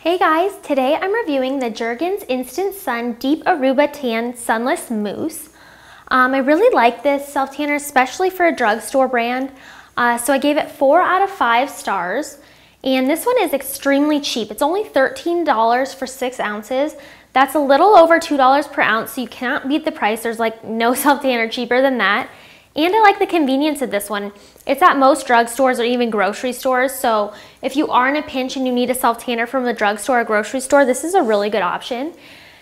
Hey guys, today I'm reviewing the Jergens Instant Sun Deep Aruba Tan Sunless Mousse. I really like this self tanner, especially for a drugstore brand. So I gave it 4 out of 5 stars. And this one is extremely cheap. It's only $13 for 6 ounces. That's a little over $2 per ounce, so you cannot beat the price. There's like no self tanner cheaper than that. And I like the convenience of this one. It's at most drugstores or even grocery stores. So if you are in a pinch and you need a self tanner from the drugstore or grocery store, this is a really good option.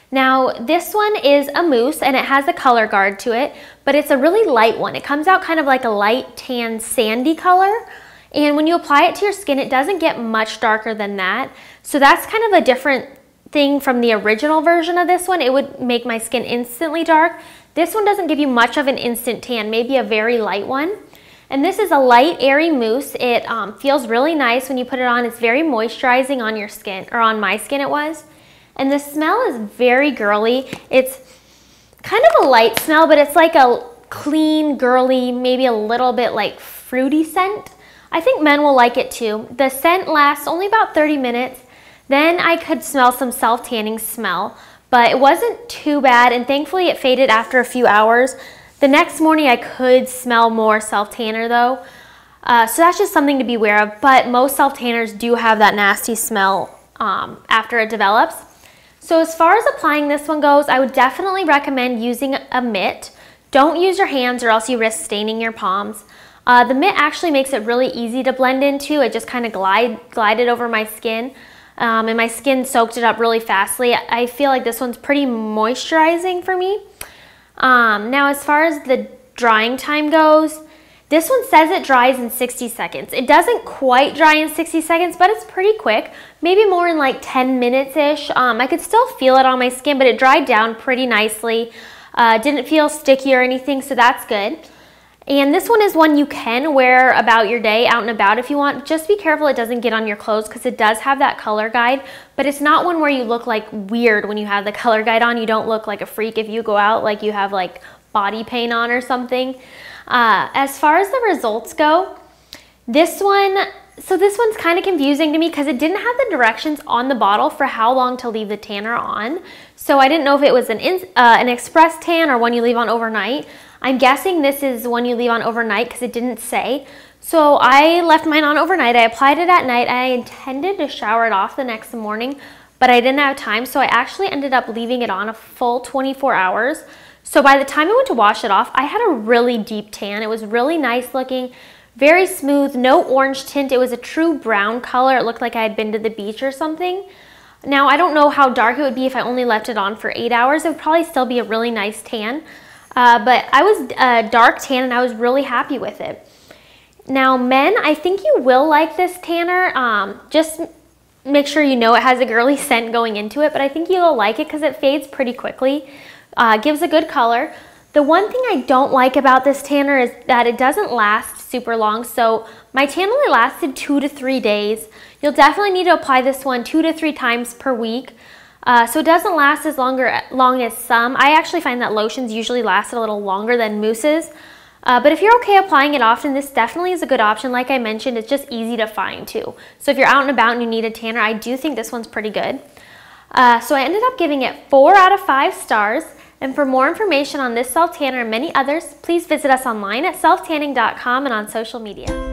Now this one is a mousse and it has a color guard to it, but it's a really light one. It comes out kind of like a light tan sandy color. And when you apply it to your skin, it doesn't get much darker than that. So that's kind of a different thing from the original version of this one. It would make my skin instantly dark. This one doesn't give you much of an instant tan, maybe a very light one. And this is a light, airy mousse. It feels really nice when you put it on. It's very moisturizing on your skin, or on my skin it was. And the smell is very girly. It's kind of a light smell, but it's like a clean, girly, maybe a little bit like fruity scent. I think men will like it too. The scent lasts only about 30 minutes. Then I could smell some self-tanning smell, but it wasn't too bad, and thankfully it faded after a few hours. The next morning I could smell more self-tanner though, so that's just something to be aware of, but most self-tanners do have that nasty smell after it develops. So as far as applying this one goes, I would definitely recommend using a mitt. Don't use your hands or else you risk staining your palms. The mitt actually makes it really easy to blend into. It just kind of glided over my skin. And my skin soaked it up really fastly. I feel like this one's pretty moisturizing for me. Now as far as the drying time goes, this one says it dries in 60 seconds. It doesn't quite dry in 60 seconds, but it's pretty quick. Maybe more in like 10 minutes-ish. I could still feel it on my skin, but it dried down pretty nicely. Didn't feel sticky or anything, so that's good. And this one is one you can wear about your day, out and about if you want. Just be careful it doesn't get on your clothes because it does have that color guide, but it's not one where you look like weird when you have the color guide on. You don't look like a freak if you go out like you have like body paint on or something. As far as the results go, this one's kind of confusing to me because it didn't have the directions on the bottle for how long to leave the tanner on. So I didn't know if it was an express tan or one you leave on overnight. I'm guessing this is one you leave on overnight because it didn't say. So I left mine on overnight. I applied it at night. I intended to shower it off the next morning, but I didn't have time. So I actually ended up leaving it on a full 24 hours. So by the time I went to wash it off, I had a really deep tan. It was really nice looking, very smooth, no orange tint. It was a true brown color. It looked like I had been to the beach or something. Now I don't know how dark it would be if I only left it on for 8 hours. It would probably still be a really nice tan. But I was dark tan and I was really happy with it. Now men, I think you will like this tanner. Just make sure you know it has a girly scent going into it, but I think you'll like it because it fades pretty quickly. Gives a good color. The one thing I don't like about this tanner is that it doesn't last super long. So my tan only lasted 2 to 3 days. You'll definitely need to apply this one 2 to 3 times per week. So it doesn't last as long as some. I actually find that lotions usually last a little longer than mousses. But if you're okay applying it often, this definitely is a good option. Like I mentioned, it's just easy to find too. So if you're out and about and you need a tanner, I do think this one's pretty good. So I ended up giving it 4 out of 5 stars. And for more information on this self tanner and many others, please visit us online at SelfTanning.com and on social media.